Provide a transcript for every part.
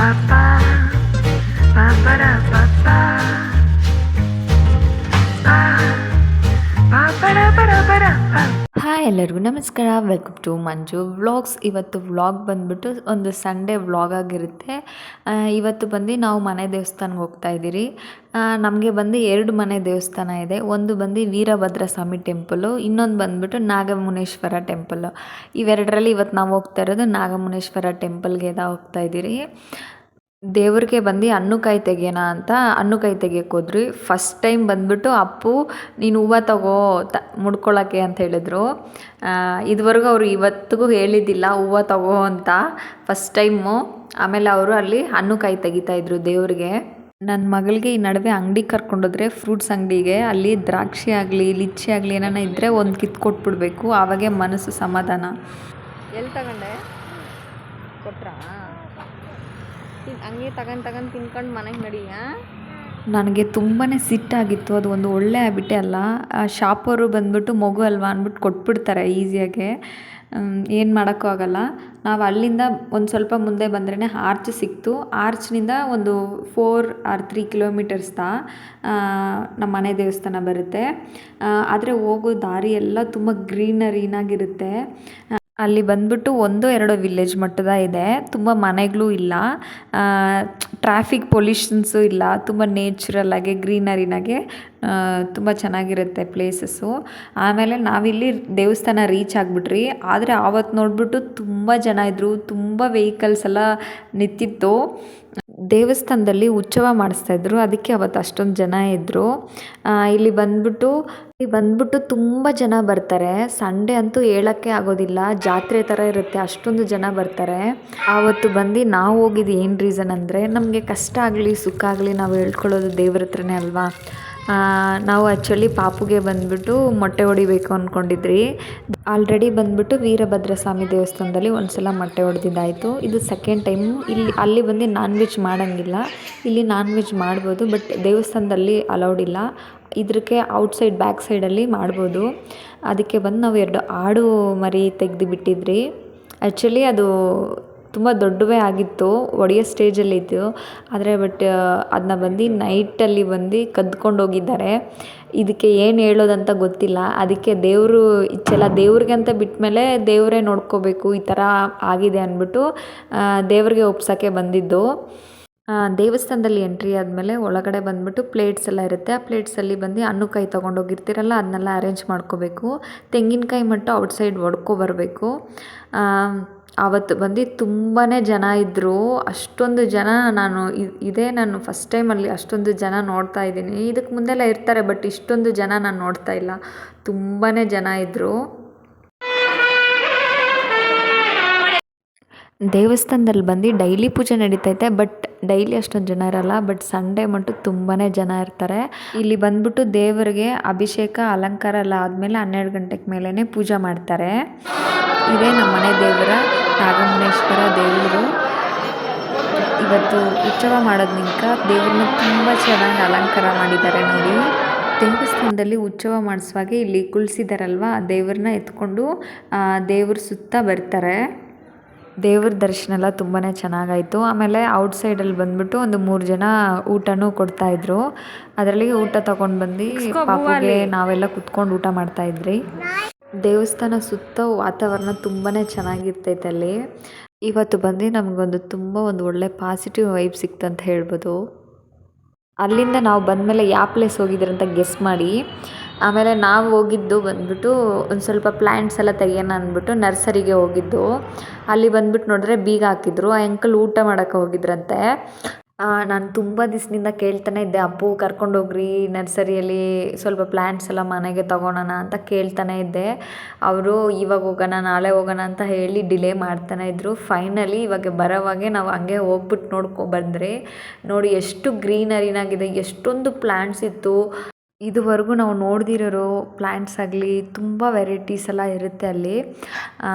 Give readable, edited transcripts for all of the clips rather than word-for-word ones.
Hi ಎಲ್ಲರಿಗೂ ನಮಸ್ಕಾರ, welcome to Manju vlogs. ಇವತ್ತು ವ್ಲಾಗ್ ಬಂದ್ಬಿಟ್ಟು ಒಂದು ಸಂಡೇ ವ್ಲಾಗ್ ಆಗಿರುತ್ತೆ. ಇವತ್ತು ಬಂದು ನಾವು ಮನೆ ದೇವಸ್ಥಾನಕ್ಕೆ ಹೋಗ್ತಾ ಇದ್ದೀರಿ. ನಮಗೆ ಬಂದು 2 ಮನೆ ದೇವಸ್ಥಾನ ಇದೆ. ಒಂದು ಬಂದು ವೀರಭದ್ರ ಸ್ವಾಮಿ ಟೆಂಪಲು, ಇನ್ನೊಂದು ಬಂದ್ಬಿಟ್ಟು ನಾಗಮುನೇಶ್ವರ ಟೆಂಪಲ್ಲು. ಇವೆರಡರಲ್ಲಿ ಇವತ್ತು ನಾವು ಹೋಗ್ತಾ ಇರೋದು ನಾಗಮುನೇಶ್ವರ ಟೆಂಪಲ್ಗೆ ಹೋಗ್ತಾ ಇದ್ದೀರಿ. ದೇವ್ರಿಗೆ ಬಂದು ಹಣ್ಣು ಕಾಯಿ ತೆಗಿಯೋಣ ಅಂತ ಹಣ್ಣು ಕಾಯಿ ತೆಗಿಯೋಕೆ ಹೋದ್ರಿ. ಫಸ್ಟ್ ಟೈಮ್ ಬಂದ್ಬಿಟ್ಟು ಅಪ್ಪು ನೀನು ಹೂವು ತಗೋ ಮುಡ್ಕೊಳ್ಳೋಕ್ಕೆ ಅಂತ ಹೇಳಿದ್ರು. ಇದುವರೆಗೂ ಅವರು ಇವತ್ತಿಗೂ ಹೇಳಿದ್ದಿಲ್ಲ ಹೂವು ತಗೋ ಅಂತ, ಫಸ್ಟ್ ಟೈಮು. ಆಮೇಲೆ ಅವರು ಅಲ್ಲಿ ಹಣ್ಣು ಕಾಯಿ ತೆಗಿತಾಯಿದ್ರು ದೇವ್ರಿಗೆ. ನನ್ನ ಮಗಳಿಗೆ ಈ ನಡುವೆ ಅಂಗಡಿ ಕರ್ಕೊಂಡೋದ್ರೆ, ಫ್ರೂಟ್ಸ್ ಅಂಗಡಿಗೆ, ಅಲ್ಲಿ ದ್ರಾಕ್ಷಿ ಆಗಲಿ ಲಿಚ್ಚಿ ಆಗಲಿ ಏನಾನ ಇದ್ದರೆ ಒಂದು ಕಿತ್ಕೊಟ್ಬಿಡ್ಬೇಕು, ಆವಾಗೇ ಮನಸ್ಸು ಸಮಾಧಾನ. ಎಲ್ಲಿ ತಗೊಂಡೆ ಕೊಟ್ರಾ? ಹಂಗೆ ತಗೊಂಡು ತಿನ್ಕೊಂಡು ಮನೆಗೆ ನಡಿಯ. ನನಗೆ ತುಂಬಾ ಸಿಟ್ಟಾಗಿತ್ತು. ಅದು ಒಂದು ಒಳ್ಳೆ ಹ್ಯಾಬಿಟೇ ಅಲ್ಲ. ಶಾಪವರು ಬಂದ್ಬಿಟ್ಟು ಮಗು ಅಲ್ವಾ ಅಂದ್ಬಿಟ್ಟು ಕೊಟ್ಬಿಡ್ತಾರೆ ಈಸಿಯಾಗೆ. ಏನು ಮಾಡೋಕ್ಕೂ ಆಗೋಲ್ಲ. ನಾವು ಅಲ್ಲಿಂದ ಒಂದು ಸ್ವಲ್ಪ ಮುಂದೆ ಬಂದ್ರೇ ಆರ್ಚ್ ಸಿಕ್ತು. ಆರ್ಚ್ನಿಂದ ಒಂದು 4 or 3 ಕಿಲೋಮೀಟರ್ಸ್ ನಮ್ಮ ಮನೆ ದೇವಸ್ಥಾನ ಬರುತ್ತೆ. ಆದರೆ ಹೋಗೋ ದಾರಿ ಎಲ್ಲ ತುಂಬ ಗ್ರೀನರಿನಾಗಿರುತ್ತೆ. ಅಲ್ಲಿ ಬಂದ್ಬಿಟ್ಟು 1-2 ವಿಲೇಜ್ ಮಟ್ಟದ ಇದೆ. ತುಂಬ ಮನೆಗಳು ಇಲ್ಲ, ಟ್ರಾಫಿಕ್ ಪೊಲ್ಯೂಷನ್ಸು ಇಲ್ಲ, ತುಂಬ ನೇಚರಲ್ಲಾಗೆ ಗ್ರೀನರಿನಾಗೆ ತುಂಬ ಚೆನ್ನಾಗಿರುತ್ತೆ ಪ್ಲೇಸಸ್ಸು. ಆಮೇಲೆ ನಾವಿಲ್ಲಿ ದೇವಸ್ಥಾನ ರೀಚ್ ಆಗಿಬಿಟ್ರಿ. ಆದರೆ ಆವತ್ತು ನೋಡಿಬಿಟ್ಟು ತುಂಬ ಜನ ಇದ್ದರು, ತುಂಬ ವೆಹಿಕಲ್ಸ್ ಎಲ್ಲ ನಿಂತಿತ್ತು. ದೇವಸ್ಥಾನದಲ್ಲಿ ಉತ್ಸವ ಮಾಡಿಸ್ತಾಯಿದ್ರು, ಅದಕ್ಕೆ ಅವತ್ತು ಅಷ್ಟೊಂದು ಜನ ಇದ್ದರು. ಇಲ್ಲಿ ಬಂದ್ಬಿಟ್ಟು ತುಂಬ ಜನ ಬರ್ತಾರೆ. ಸಂಡೇ ಅಂತೂ ಹೇಳೋಕ್ಕೆ ಆಗೋದಿಲ್ಲ, ಜಾತ್ರೆ ಥರ ಇರುತ್ತೆ, ಅಷ್ಟೊಂದು ಜನ ಬರ್ತಾರೆ. ಆವತ್ತು ಬಂದು ನಾವು ಹೋಗಿದ್ದು ಏನು ರೀಸನ್ ಅಂದರೆ, ನಮಗೆ ಕಷ್ಟ ಆಗಲಿ ಸುಖ ಆಗಲಿ ನಾವು ಹೇಳ್ಕೊಳ್ಳೋದು ದೇವ್ರ ಹತ್ರನೇ ಅಲ್ವಾ. ನಾವು ಆ್ಯಕ್ಚುಲಿ ಪಾಪುಗೆ ಬಂದ್ಬಿಟ್ಟು ಮೊಟ್ಟೆ ಹೊಡಿಬೇಕು ಅಂದ್ಕೊಂಡಿದ್ರಿ. ಆಲ್ರೆಡಿ ಬಂದ್ಬಿಟ್ಟು ವೀರಭದ್ರ ಸ್ವಾಮಿ ದೇವಸ್ಥಾನದಲ್ಲಿ ಒಂದು ಸಲ ಮೊಟ್ಟೆ ಹೊಡೆದಿದ್ದಾಯಿತು. ಇದು ಸೆಕೆಂಡ್ ಟೈಮು. ಅಲ್ಲಿ ಬಂದು ನಾನ್ ವೆಜ್ ಮಾಡೋಂಗಿಲ್ಲ, ಇಲ್ಲಿ ನಾನ್ ವೆಜ್ ಮಾಡ್ಬೋದು, ಬಟ್ ದೇವಸ್ಥಾನದಲ್ಲಿ ಅಲೌಡ್ ಇಲ್ಲ. ಇದಕ್ಕೆ ಔಟ್ಸೈಡ್ ಬ್ಯಾಕ್ ಸೈಡಲ್ಲಿ ಮಾಡ್ಬೋದು. ಅದಕ್ಕೆ ಬಂದು ನಾವು 2 ಆಡು ಮರಿ ತೆಗೆದು ಬಿಟ್ಟಿದ್ರಿ. ಆ್ಯಕ್ಚುಲಿ ಅದು ತುಂಬ ದೊಡ್ಡವೇ ಆಗಿತ್ತು, ಒಡೆಯೋ ಸ್ಟೇಜಲ್ಲಿತ್ತು. ಆದರೆ ಅದನ್ನ ಬಂದು ನೈಟಲ್ಲಿ ಬಂದು ಕದ್ಕೊಂಡು ಹೋಗಿದ್ದಾರೆ. ಇದಕ್ಕೆ ಏನು ಹೇಳೋದಂತ ಗೊತ್ತಿಲ್ಲ. ಅದಕ್ಕೆ ದೇವರು ಇಚ್ಚೆಲ್ಲ ದೇವ್ರಿಗೆ ಅಂತ ಬಿಟ್ಟಮೇಲೆ ದೇವರೇ ನೋಡ್ಕೋಬೇಕು, ಈ ಥರ ಆಗಿದೆ ಅಂದ್ಬಿಟ್ಟು ದೇವ್ರಿಗೆ ಒಪ್ಸೋಕ್ಕೆ ಬಂದಿದ್ದು. ದೇವಸ್ಥಾನದಲ್ಲಿ ಎಂಟ್ರಿ ಆದಮೇಲೆ ಒಳಗಡೆ ಬಂದ್ಬಿಟ್ಟು ಪ್ಲೇಟ್ಸ್ ಎಲ್ಲ ಇರುತ್ತೆ. ಆ ಪ್ಲೇಟ್ಸಲ್ಲಿ ಬಂದು ಹಣ್ಣು ಕಾಯಿ ತೊಗೊಂಡೋಗಿರ್ತೀರಲ್ಲ, ಅದನ್ನೆಲ್ಲ ಅರೇಂಜ್ ಮಾಡ್ಕೋಬೇಕು. ತೆಂಗಿನಕಾಯಿ ಮಟ್ಟು ಔಟ್ಸೈಡ್ ಬರಬೇಕು. ಆವತ್ತು ಬಂದು ತುಂಬಾ ಜನ ಇದ್ದರು. ಅಷ್ಟೊಂದು ಜನ ನಾನು ಫಸ್ಟ್ ಟೈಮಲ್ಲಿ ಅಷ್ಟೊಂದು ಜನ ನೋಡ್ತಾ ಇದ್ದೀನಿ. ಇದಕ್ಕೆ ಮುಂದೆಲ್ಲ ಇರ್ತಾರೆ, ಬಟ್ ಇಷ್ಟೊಂದು ಜನ ನಾನು ನೋಡ್ತಾ ಇಲ್ಲ. ತುಂಬಾ ಜನ ಇದ್ದರು. ದೇವಸ್ಥಾನದಲ್ಲಿ ಬಂದು ಡೈಲಿ ಪೂಜೆ ನಡೀತೈತೆ, ಬಟ್ ಡೈಲಿ ಅಷ್ಟೊಂದು ಜನ ಇರಲ್ಲ. ಬಟ್ ಸಂಡೇ ಮಟ್ಟು ತುಂಬಾ ಜನ ಇರ್ತಾರೆ. ಇಲ್ಲಿ ಬಂದ್ಬಿಟ್ಟು ದೇವರಿಗೆ ಅಭಿಷೇಕ ಅಲಂಕಾರ ಎಲ್ಲ ಆದಮೇಲೆ 12 ಗಂಟೆಗೆ ಮೇಲೇ ಪೂಜೆ ಮಾಡ್ತಾರೆ. ಇದೇ ನಮ್ಮ ಮನೆ ದೇವರ ನಾಗಮುನೇಶ್ವರ ದೇವರು. ಇವತ್ತು ಉತ್ಸವ ಮಾಡೋದ್ನಿಂದ ದೇವ್ರನ್ನ ತುಂಬ ಚೆನ್ನಾಗಿ ಅಲಂಕಾರ ಮಾಡಿದ್ದಾರೆ ನೋಡಿ. ದೇವಸ್ಥಾನದಲ್ಲಿ ಉತ್ಸವ ಮಾಡಿಸುವಾಗೆ ಇಲ್ಲಿ ಕುಳ್ಸಿದಾರಲ್ವ, ಆ ದೇವ್ರನ್ನ ಎತ್ಕೊಂಡು ದೇವ್ರ ಸುತ್ತ ಬರ್ತಾರೆ. ದೇವ್ರ ದರ್ಶನ ಎಲ್ಲ ತುಂಬಾ ಚೆನ್ನಾಗಾಯಿತು. ಆಮೇಲೆ ಔಟ್ಸೈಡಲ್ಲಿ ಬಂದ್ಬಿಟ್ಟು ಒಂದು 3 ಜನ ಊಟನೂ ಕೊಡ್ತಾಯಿದ್ರು. ಅದರಲ್ಲಿ ಊಟ ತೊಗೊಂಡು ಬಂದು ಪಾಪುಗೆ ನಾವೆಲ್ಲ ಕುತ್ಕೊಂಡು ಊಟ ಮಾಡ್ತಾಯಿದ್ರಿ. ದೇವಸ್ಥಾನ ಸುತ್ತ ವಾತಾವರಣ ತುಂಬಾ ಚೆನ್ನಾಗಿರ್ತೈತೆ ಅಲ್ಲಿ. ಇವತ್ತು ಬಂದು ನಮಗೊಂದು ಒಂದು ಒಳ್ಳೆ ಪಾಸಿಟಿವ್ ವೈಬ್ ಸಿಕ್ತು ಅಂತ ಹೇಳ್ಬೋದು. ಅಲ್ಲಿಂದ ನಾವು ಬಂದಮೇಲೆ ಯಾವ ಪ್ಲೇಸ್ ಹೋಗಿದ್ದೀರ ಅಂತ ಗೆಸ್ ಮಾಡಿ. ಆಮೇಲೆ ನಾವು ಹೋಗಿದ್ದು ಬಂದ್ಬಿಟ್ಟು ಒಂದು ಸ್ವಲ್ಪ ಪ್ಲ್ಯಾಂಟ್ಸ್ ಎಲ್ಲ ತೆಗಿಯೋಣ ಅಂದ್ಬಿಟ್ಟು ನರ್ಸರಿಗೆ ಹೋಗಿದ್ದು. ಅಲ್ಲಿ ಬಂದ್ಬಿಟ್ಟು ನೋಡಿದ್ರೆ ಬೀಗ ಹಾಕಿದ್ರು. ಆ ಅಂಕಲ್ ಊಟ ಮಾಡೋಕ್ಕೆ ಹೋಗಿದ್ರಂತೆ. ನಾನು ತುಂಬ ದಿವಸದಿಂದ ಕೇಳ್ತಾನೆ ಇದ್ದೆ, ಅಪ್ಪು ಕರ್ಕೊಂಡೋಗ್ರಿ ನರ್ಸರಿಯಲ್ಲಿ, ಸ್ವಲ್ಪ ಪ್ಲ್ಯಾಂಟ್ಸ್ ಎಲ್ಲ ಮನೆಗೆ ತೊಗೊಳೋಣ ಅಂತ ಕೇಳ್ತಾನೆ ಇದ್ದೆ. ಅವರು ಇವಾಗ ಹೋಗೋಣ ನಾಳೆ ಹೋಗೋಣ ಅಂತ ಹೇಳಿ ಡಿಲೇ ಮಾಡ್ತಾನೆ ಇದ್ದರು. ಫೈನಲಿ ಇವಾಗ ಬರೋವಾಗೆ ನಾವು ಹಂಗೆ ಹೋಗ್ಬಿಟ್ಟು ಬಂದರೆ ನೋಡಿ ಎಷ್ಟು ಗ್ರೀನರಿನಾಗಿದೆ, ಎಷ್ಟೊಂದು ಪ್ಲ್ಯಾಂಟ್ಸ್ ಇತ್ತು. ಇದುವರೆಗೂ ನಾವು ನೋಡ್ದಿರೋ ಪ್ಲ್ಯಾಂಟ್ಸ್ ಆಗಲಿ ತುಂಬ ವೆರೈಟೀಸ್ ಎಲ್ಲ ಇರುತ್ತೆ ಅಲ್ಲಿ.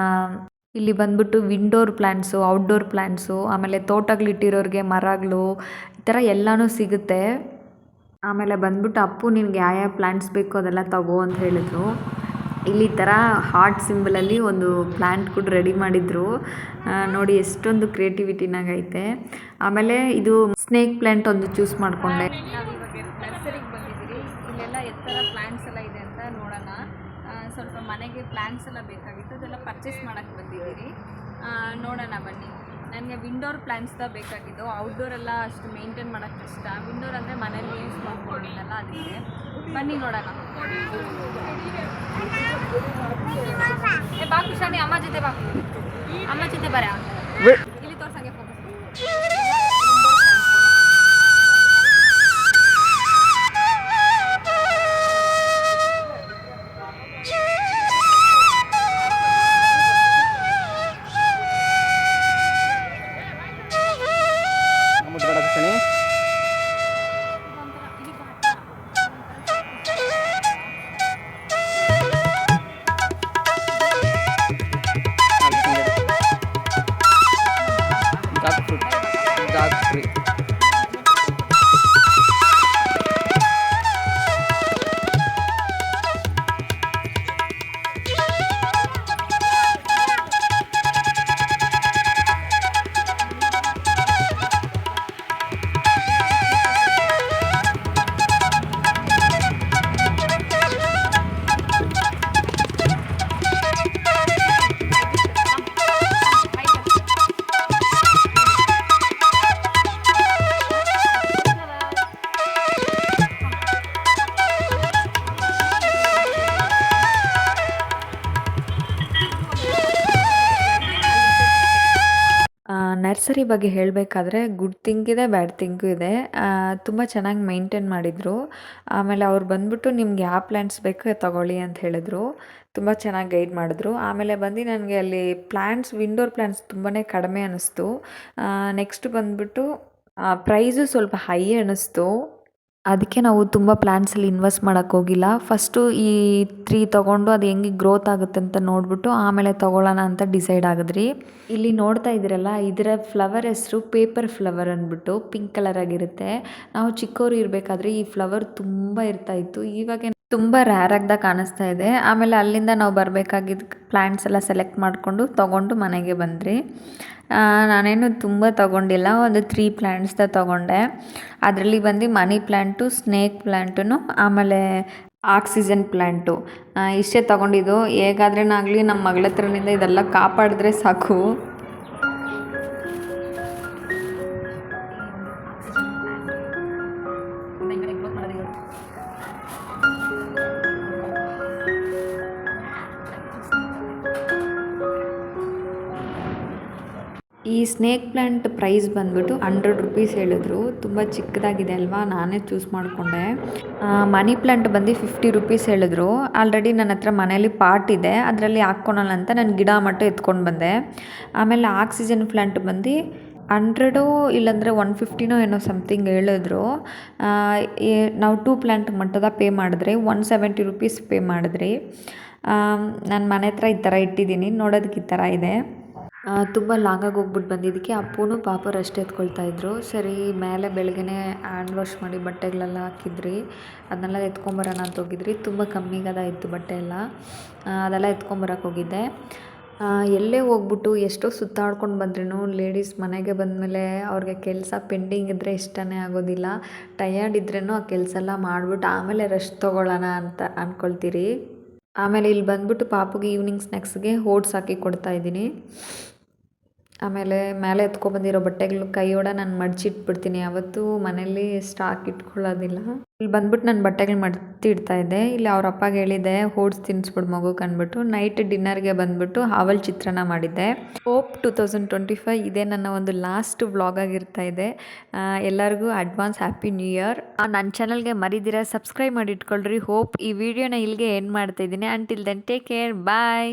ಇಲ್ಲಿ ಬಂದ್ಬಿಟ್ಟು ವಿಂಡೋರ್ ಪ್ಲ್ಯಾಂಟ್ಸು, ಔಟ್ಡೋರ್ ಪ್ಲ್ಯಾಂಟ್ಸು, ಆಮೇಲೆ ತೋಟಗಳಿಟ್ಟಿರೋರಿಗೆ ಮರಗಳು, ಈ ಥರ ಎಲ್ಲನೂ ಸಿಗುತ್ತೆ. ಆಮೇಲೆ ಬಂದ್ಬಿಟ್ಟು ಅಪ್ಪು ನಿನಗೆ ಯಾವ ಪ್ಲ್ಯಾಂಟ್ಸ್ ಬೇಕು ಅದೆಲ್ಲ ತಗೋ ಅಂತ ಹೇಳಿದ್ರು. ಇಲ್ಲಿ ಈ ಥರ ಹಾರ್ಟ್ ಸಿಂಬಲಲ್ಲಿ ಒಂದು ಪ್ಲ್ಯಾಂಟ್ ಕೂಡ ರೆಡಿ ಮಾಡಿದ್ರು. ನೋಡಿ ಎಷ್ಟೊಂದು ಕ್ರಿಯೇಟಿವಿಟಿನಾಗೈತೆ. ಆಮೇಲೆ ಇದು ಸ್ನೇಕ್ ಪ್ಲ್ಯಾಂಟ್ ಒಂದು ಚೂಸ್ ಮಾಡಿಕೊಂಡೆ. ನಾವಿವಾಗ ನರ್ಸರಿಗೆ ಬಂದಿದ್ದೀರಿ. ಇಲ್ಲೆಲ್ಲ ಎತ್ತರ ಪ್ಲ್ಯಾಂಟ್ಸ್ ಎಲ್ಲ ಇದೆ ಅಂತ ನೋಡೋಣ. ಸ್ವಲ್ಪ ಮನೆಗೆ ಪ್ಲ್ಯಾಂಟ್ಸ್ ಎಲ್ಲ ಬೇಕಾಗಿತ್ತು, ಅದೆಲ್ಲ ಪರ್ಚೇಸ್ ಮಾಡೋಕ್ಕೆ ಬಂದಿದ್ದೀರಿ. ನೋಡೋಣ ಬನ್ನಿ. ನನಗೆ ವಿಂಡೋರ್ ಪ್ಲ್ಯಾಂಟ್ಸ್ದ ಬೇಕಾಗಿದ್ದು. ಔಟ್ಡೋರ್ ಎಲ್ಲ ಅಷ್ಟು ಮೇಂಟೈನ್ ಮಾಡೋಕ್ಕೆ ಕಷ್ಟ. ವಿಂಡೋರ್ ಅಂದರೆ ಮನೇಲಿ ಯೂಸ್ ಮಾಡ್ಕೊಂಡಿದ್ದಲ್ಲ, ಅದಕ್ಕೆ ಬನ್ನಿ ನೋಡೋಣ. ಬಾ ಕುಶಾನಿ, ಅಮ್ಮ ಜೊತೆ ಬಾ, ಅಮ್ಮ ಜೊತೆ ಬರ. ಇಲ್ಲಿ ತೋರ್ಸಂಗೆ ನರ್ಸರಿ ಬಗ್ಗೆ ಹೇಳಬೇಕಾದ್ರೆ ಗುಡ್ ಥಿಂಗ್ ಇದೆ, ಬ್ಯಾಡ್ ಥಿಂಗೂ ಇದೆ. ತುಂಬ ಚೆನ್ನಾಗಿ ಮೇಂಟೈನ್ ಮಾಡಿದರು. ಆಮೇಲೆ ಅವ್ರು ಬಂದ್ಬಿಟ್ಟು ನಿಮ್ಗೆ ಯಾವ ಪ್ಲ್ಯಾಂಟ್ಸ್ ಬೇಕೋ ತಗೊಳ್ಳಿ ಅಂತ ಹೇಳಿದ್ರು. ತುಂಬ ಚೆನ್ನಾಗಿ ಗೈಡ್ ಮಾಡಿದ್ರು. ಆಮೇಲೆ ಬಂದು ನನಗೆ ಅಲ್ಲಿ ಪ್ಲ್ಯಾಂಟ್ಸ್, ವಿಂಡೋರ್ ಪ್ಲ್ಯಾಂಟ್ಸ್ ತುಂಬಾ ಕಡಿಮೆ ಅನ್ನಿಸ್ತು. ನೆಕ್ಸ್ಟ್ ಬಂದ್ಬಿಟ್ಟು ಪ್ರೈಸು ಸ್ವಲ್ಪ ಹೈ ಅನ್ನಿಸ್ತು. ಅದಕ್ಕೆ ನಾವು ತುಂಬ ಪ್ಲ್ಯಾನ್ಸಲ್ಲಿ ಇನ್ವೆಸ್ಟ್ ಮಾಡೋಕ್ಕೆ ಹೋಗಿಲ್ಲ. ಫಸ್ಟು ಈ 3 ತೊಗೊಂಡು ಅದು ಹೆಂಗೆ ಗ್ರೋತ್ ಆಗುತ್ತೆ ಅಂತ ನೋಡಿಬಿಟ್ಟು ಆಮೇಲೆ ತೊಗೊಳ್ಳೋಣ ಅಂತ ಡಿಸೈಡ್ ಆಗಿದ್ರಿ. ಇಲ್ಲಿ ನೋಡ್ತಾ ಇದ್ದೀರಲ್ಲ, ಇದರ ಫ್ಲವರ್ ಹೆಸರು ಪೇಪರ್ ಫ್ಲವರ್ ಅಂದ್ಬಿಟ್ಟು ಪಿಂಕ್ ಕಲರ್ ಆಗಿರುತ್ತೆ. ನಾವು ಚಿಕ್ಕವರು ಇರಬೇಕಾದ್ರೆ ಈ ಫ್ಲವರ್ ತುಂಬ ಇರ್ತಾಯಿತ್ತು. ಇವಾಗ ತುಂಬ ರೇರ್ ಆಗ್ದಾಗ ಕಾಣಿಸ್ತಾ ಇದೆ. ಆಮೇಲೆ ಅಲ್ಲಿಂದ ನಾವು ಬರಬೇಕಾಗಿದ್ದ ಪ್ಲ್ಯಾಂಟ್ಸ್ ಎಲ್ಲ ಸೆಲೆಕ್ಟ್ ಮಾಡಿಕೊಂಡು ತೊಗೊಂಡು ಮನೆಗೆ ಬಂದ್ರಿ. ನಾನೇನು ತುಂಬ ತೊಗೊಂಡಿಲ್ಲ, ಒಂದು 3 ಪ್ಲ್ಯಾಂಟ್ಸ್ದ ತೊಗೊಂಡೆ. ಅದರಲ್ಲಿ ಬಂದು ಮನಿ ಪ್ಲ್ಯಾಂಟು, ಸ್ನೇಕ್ ಪ್ಲ್ಯಾಂಟು, ಆಮೇಲೆ ಆಕ್ಸಿಜನ್ ಪ್ಲ್ಯಾಂಟು ಇಷ್ಟೇ ತೊಗೊಂಡಿದ್ದು. ಹೇಗಾದ್ರೇನಾಗಲಿ ನಮ್ಮ ಮಗಳ ಹತ್ರನಿಂದ ಇದೆಲ್ಲ ಕಾಪಾಡಿದ್ರೆ ಸಾಕು. ಈ ಸ್ನೇಕ್ ಪ್ಲ್ಯಾಂಟ್ ಪ್ರೈಸ್ ಬಂದ್ಬಿಟ್ಟು 100 ರೂಪೀಸ್ ಹೇಳಿದ್ರು. ತುಂಬ ಚಿಕ್ಕದಾಗಿದೆ ಅಲ್ವಾ, ನಾನೇ ಚೂಸ್ ಮಾಡಿಕೊಂಡೆ. ಮನಿ ಪ್ಲ್ಯಾಂಟ್ ಬಂದು 50 ರೂಪೀಸ್ ಹೇಳಿದ್ರು. ಆಲ್ರೆಡಿ ನನ್ನ ಹತ್ರ ಮನೇಲಿ ಪಾಟ್ ಇದೆ, ಅದರಲ್ಲಿ ಹಾಕ್ಕೊಳಲ್ಲ ಅಂತ ನಾನು ಗಿಡ ಮಟ್ಟ ಎತ್ಕೊಂಡು ಬಂದೆ. ಆಮೇಲೆ ಆಕ್ಸಿಜನ್ ಪ್ಲ್ಯಾಂಟ್ ಬಂದು 100 ಇಲ್ಲಾಂದರೆ 150 ಏನೋ ಸಮಥಿಂಗ್ ಹೇಳಿದ್ರು. ನಾವು 2 ಪ್ಲ್ಯಾಂಟ್ ಮಟ್ಟದ ಪೇ ಮಾಡಿದ್ರೆ 170 ರೂಪೀಸ್ ಪೇ ಮಾಡಿದ್ರಿ. ನನ್ನ ಮನೆ ಹತ್ರ ಈ ಥರ ಇಟ್ಟಿದ್ದೀನಿ, ನೋಡೋದಕ್ಕೆ ಈ ಥರ ಇದೆ. ತುಂಬ ಲಾಂಗಾಗಿ ಹೋಗ್ಬಿಟ್ಟು ಬಂದಿದ್ದಕ್ಕೆ ಅಪ್ಪನೂ ಪಾಪು ಅಷ್ಟೇ ಎತ್ಕೊಳ್ತಾಯಿದ್ರು. ಸರಿ ಮೇಲೆ ಬೆಳಗ್ಗೆನೇ ಹ್ಯಾಂಡ್ ವಾಶ್ ಮಾಡಿ ಬಟ್ಟೆಗಳೆಲ್ಲ ಹಾಕಿದ್ರಿ, ಅದನ್ನೆಲ್ಲ ಎತ್ಕೊಂಬರೋಣ ಅಂತ ಹೋಗಿದ್ರಿ. ತುಂಬ ಕಮ್ಮಿಗದ ಇತ್ತು ಬಟ್ಟೆ ಎಲ್ಲ, ಅದೆಲ್ಲ ಎತ್ಕೊಂಬರಕ್ಕೆ ಹೋಗಿದ್ದೆ. ಎಲ್ಲೇ ಹೋಗ್ಬಿಟ್ಟು ಎಷ್ಟೋ ಸುತ್ತಾಡ್ಕೊಂಡು ಬಂದ್ರೂ ಲೇಡೀಸ್ ಮನೆಗೆ ಬಂದಮೇಲೆ ಅವ್ರಿಗೆ ಕೆಲಸ ಪೆಂಡಿಂಗ್ ಇದ್ದರೆ ಇಷ್ಟನೇ ಆಗೋದಿಲ್ಲ. ಟಯರ್ಡ್ ಇದ್ರೂ ಆ ಕೆಲಸ ಎಲ್ಲ ಮಾಡಿಬಿಟ್ಟು ಆಮೇಲೆ ರೆಸ್ಟ್ ತೊಗೊಳ್ಳೋಣ ಅಂತ ಅಂದ್ಕೊಳ್ತೀರಿ. ಆಮೇಲೆ ಇಲ್ಲಿ ಬಂದ್ಬಿಟ್ಟು ಪಾಪುಗೆ ಈವ್ನಿಂಗ್ ಸ್ನ್ಯಾಕ್ಸ್ಗೆ ಓಟ್ಸ್ ಹಾಕಿ ಕೊಡ್ತಾಯಿದ್ದೀನಿ. ಆಮೇಲೆ ಮೇಲೆ ಎತ್ಕೊಬಂದಿರೋ ಬಟ್ಟೆಗಳು ಕೈಯೋಡ ನಾನು ಮಡಚಿಟ್ಬಿಡ್ತೀನಿ. ಯಾವತ್ತೂ ಮನೇಲಿ ಸ್ಟಾಕ್ ಇಟ್ಕೊಳ್ಳೋದಿಲ್ಲ. ಇಲ್ಲಿ ಬಂದ್ಬಿಟ್ಟು ನಾನು ಬಟ್ಟೆಗಳು ಮಡ್ತಿ ಇಡ್ತಾಯಿದ್ದೆ. ಇಲ್ಲಿ ಅವ್ರ ಅಪ್ಪಗೆ ಹೇಳಿದ್ದೆ ಓಟ್ಸ್ ತಿನ್ನಿಸ್ಬಿಡು ಮಗುಗೆ ಅಂದ್ಬಿಟ್ಟು. ನೈಟ್ ಡಿನ್ನರ್ಗೆ ಬಂದ್ಬಿಟ್ಟು ಹಾವಲ್ ಚಿತ್ರಾನ್ನ ಮಾಡಿದ್ದೆ. ಹೋಪ್ 2025 ಇದೇ ನನ್ನ ಒಂದು ಲಾಸ್ಟ್ ವ್ಲಾಗ್ ಆಗಿರ್ತಾ ಇದೆ. ಎಲ್ಲರಿಗೂ ಅಡ್ವಾನ್ಸ್ ಹ್ಯಾಪಿ ನ್ಯೂ ಇಯರ್. ನನ್ನ ಚಾನಲ್ಗೆ ಮರಿದಿರ ಸಬ್ಸ್ಕ್ರೈಬ್ ಮಾಡಿ ಇಟ್ಕೊಳ್ರಿ. ಹೋಪ್ ಈ ವಿಡಿಯೋನ ಇಲ್ಲಿಗೆ ಎಂಡ್ ಮಾಡ್ತಾಯಿದ್ದೀನಿ. ಅಂಟಿಲ್ ದೆನ್ ಟೇಕ್ ಕೇರ್, ಬಾಯ್.